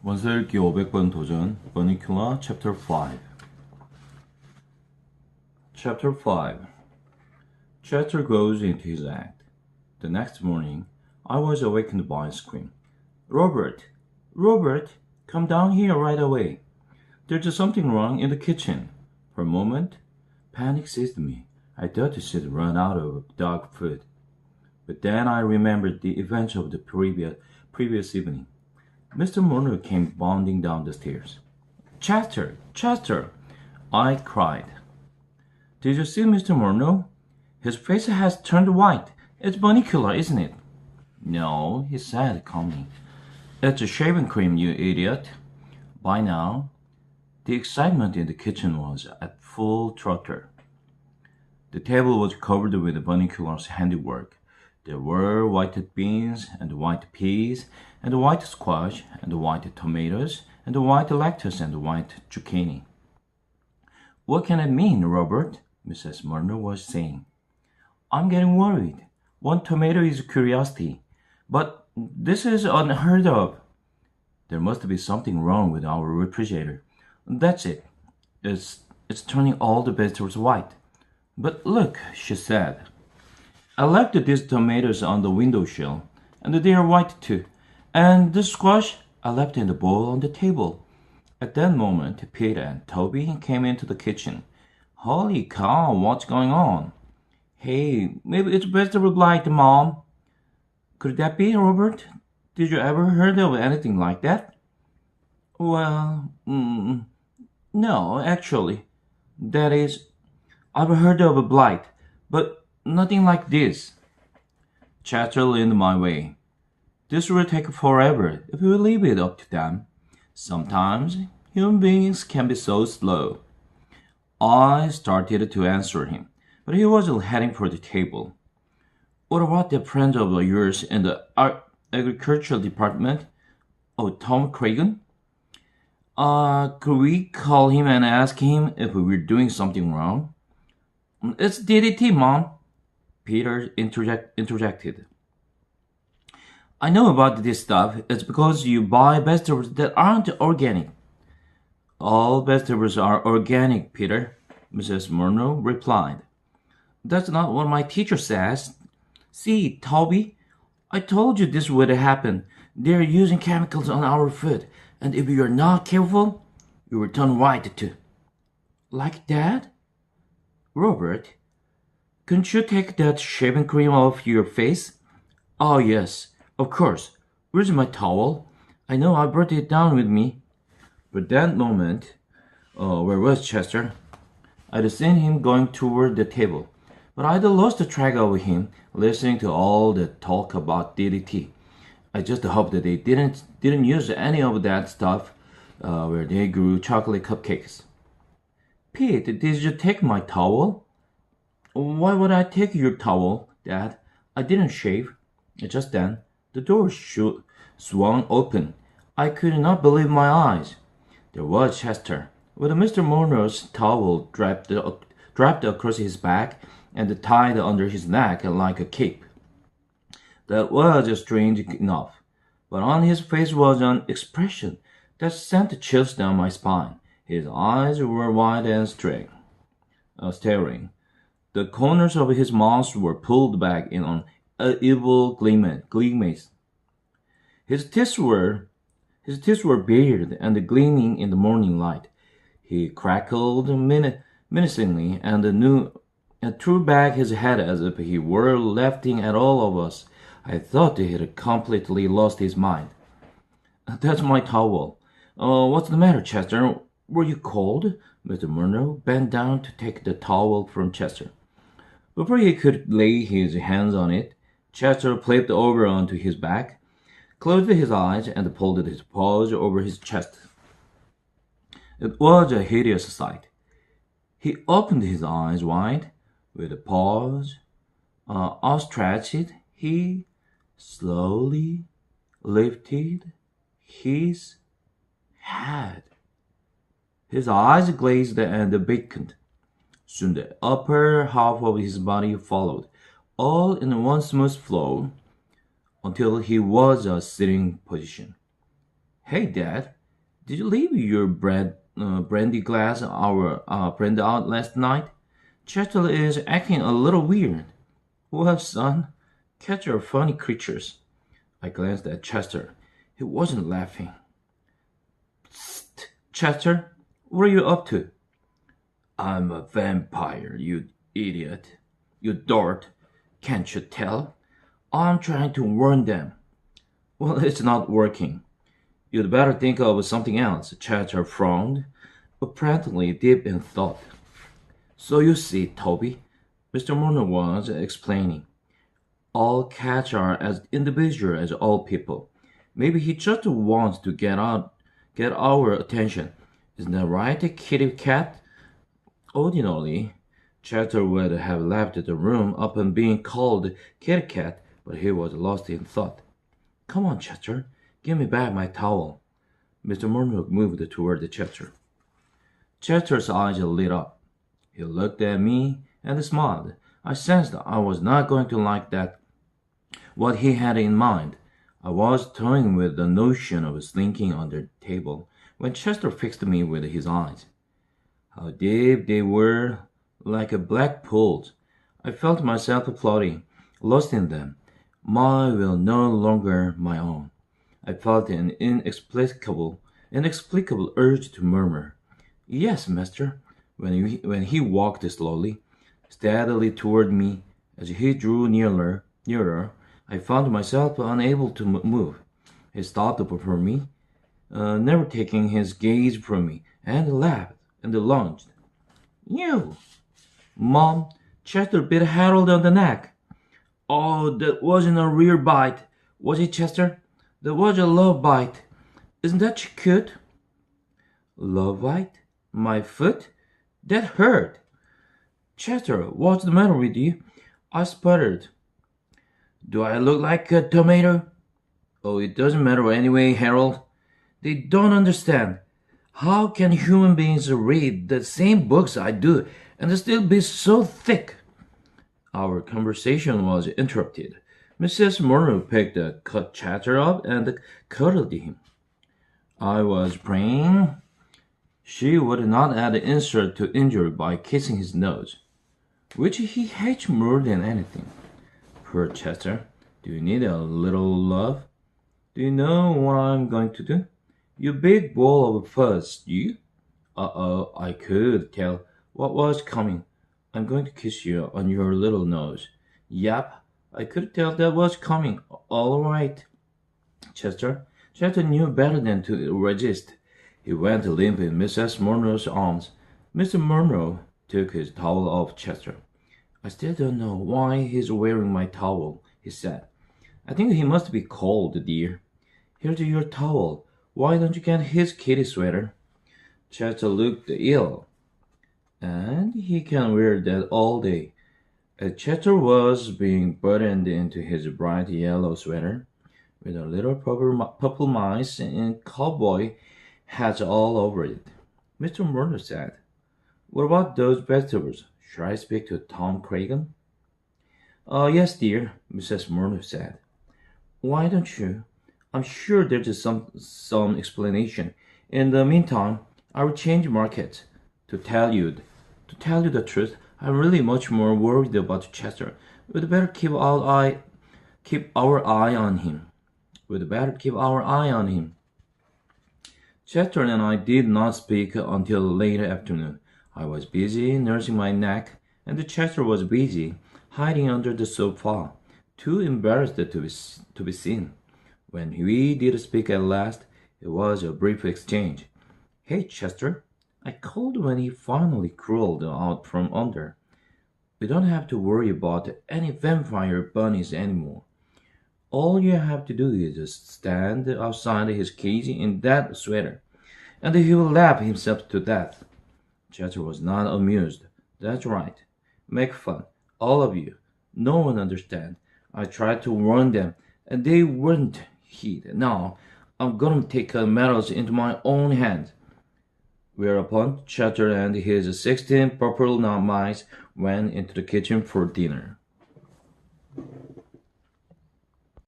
원서읽기 500번 도전 Bunnicula Chapter 5 Chapter 5 Chester goes into his act. The next morning, I was awakened by a scream. Robert! Robert! Come down here right away. There's something wrong in the kitchen. For a moment, panic seized me. I thought she'd run out of dog food. But then I remembered the events of the previous evening. Mr. Murner came bounding down the stairs. Chester! Chester! I cried. Did you see Mr. Murner? His face has turned white. It's Bunnicula, isn't it? No, he said calmly. It's a shaving cream, you idiot. By now, the excitement in the kitchen was at full throttle. The table was covered with Bunnicula's handiwork. There were white beans, and white peas, and white squash, and white tomatoes, and white lettuce, and white zucchini. What can it mean, Robert? Mrs. Murner was saying. I'm getting worried. One tomato is curiosity, but this is unheard of. There must be something wrong with our refrigerator. That's it. It's turning all the vegetables white. But look, she said. I left these tomatoes on the windowsill, and they are white too. And the squash I left in the bowl on the table. At that moment, Pete and Toby came into the kitchen. Holy cow, what's going on? Hey, maybe it's vegetable blight, Mom. Could that be, Robert? Did you ever heard of anything like that? Well, no, actually. That is, I've heard of a blight, but nothing like this. Chester leaned my way. This will take forever if we leave it up to them. Sometimes human beings can be so slow. I started to answer him, but he was heading for the table. What about that friend of yours in the agricultural department? Oh, Tom Cragen? Could we call him and ask him if we were doing something wrong? It's DDT, Mom, Peter interjected. I know about this stuff. It's because you buy vegetables that aren't organic. All vegetables are organic, Peter, Mrs. Murner replied. That's not what my teacher says. See, Toby, I told you this would happen. They're using chemicals on our food, and if you're not careful, you will turn white too. Like that? Robert, couldn't you take that shaving cream off your face? Oh, yes, of course. Where's my towel? I know I brought it down with me. But that moment, where was Chester? I'd seen him going toward the table, but I'd lost track of him listening to all the talk about DDT. I just hoped that they didn't use any of that stuff where they grew chocolate cupcakes. Pete, did you take my towel? Why would I take your towel, Dad? I didn't shave. Just then, the door swung open. I could not believe my eyes. There was Chester, with Mr. Murner's towel draped across his back and tied under his neck like a cape. That was strange enough, but on his face was an expression that sent chills down my spine. His eyes were wide and staring. The corners of his mouth were pulled back in an evil grimace. His teeth were bared and gleaming in the morning light. He crackled menacingly and threw back his head as if he were laughing at all of us. I thought he had completely lost his mind. That's my towel. What's the matter, Chester? Were you cold? Mr. Murner bent down to take the towel from Chester. Before he could lay his hands on it, Chester flipped over onto his back, closed his eyes, and pulled his paws over his chest. It was a hideous sight. He opened his eyes wide, with the paws outstretched. He slowly lifted his head. His eyes glazed and beckoned. Soon the upper half of his body followed, all in one smooth flow, until he was a sitting position. Hey, Dad, did you leave your brandy glass our brandy out last night? Chester is acting a little weird. Well, son, cats are funny creatures. I glanced at Chester. He wasn't laughing. Psst, Chester, what are you up to? I'm a vampire, you idiot. You dort. Can't you tell? I'm trying to warn them. Well, it's not working. You'd better think of something else, Chester frowned, apparently deep in thought. So you see, Toby, Mr. Murner was explaining. All cats are as individual as all people. Maybe he just wants to get our attention. Isn't that right, kitty cat? Ordinarily, Chester would have left the room upon being called kitty cat, but he was lost in thought. Come on, Chester, give me back my towel. Mr. Murner moved toward Chester. Chester's eyes lit up. He looked at me and smiled. I sensed I was not going to like that. What he had in mind. I was toying with the notion of slinking under the table when Chester fixed me with his eyes. How deep they were, like black pools. I felt myself floating, lost in them. My will no longer my own. I felt an inexplicable urge to murmur, "Yes, master," when he walked slowly, steadily toward me. As he drew nearer, I found myself unable to move. He stopped before me, never taking his gaze from me, and laughed and lunged. "You!" Mom, Chester bit Harold on the neck. Oh, that wasn't a real bite, was it, Chester? That was a love bite. Isn't that cute? Love bite? My foot? That hurt. Chester, what's the matter with you? I sputtered. Do I look like a tomato? Oh, it doesn't matter anyway, Harold. They don't understand. How can human beings read the same books I do and still be so thick? Our conversation was interrupted. Mrs. Murner picked the cut Chester up and cuddled him. I was praying she would not add insult to injury by kissing his nose, which he hates more than anything. Poor Chester, do you need a little love? Do you know what I'm going to do? You big ball of fuzz, you? Uh-oh, I could tell what was coming. I'm going to kiss you on your little nose. Yep, I could tell that was coming. All right. Chester knew better than to resist. He went limp in Mrs. Murner's arms. Mr. Murner took his towel off Chester. I still don't know why he's wearing my towel, he said. I think he must be cold, dear. Here's your towel. Why don't you get his kitty sweater? Chester looked ill, and he can wear that all day. As Chester was being buttoned into his bright yellow sweater, with a little purple mice and cowboy hats all over it, Mr. Murner said, What about those vegetables? Should I speak to Tom Cragen? Yes, dear, Mrs. Murner said. Why don't you? I'm sure there's some explanation. In the meantime, I will change markets. To tell you the truth, I'm really much more worried about Chester. We'd better keep our eye on him. Chester and I did not speak until late afternoon. I was busy nursing my neck, and Chester was busy hiding under the sofa, too embarrassed to be seen. When we did speak at last, it was a brief exchange. Hey, Chester, I called when he finally crawled out from under. We don't have to worry about any vampire bunnies anymore. All you have to do is just stand outside his cage in that sweater, and he will laugh himself to death. Chester was not amused. That's right. Make fun, all of you. No one understands. I tried to warn them, and they wouldn't heed. Now, I'm going to take matters into my own hands. Whereupon Chester and his 16 purple mice went into the kitchen for dinner.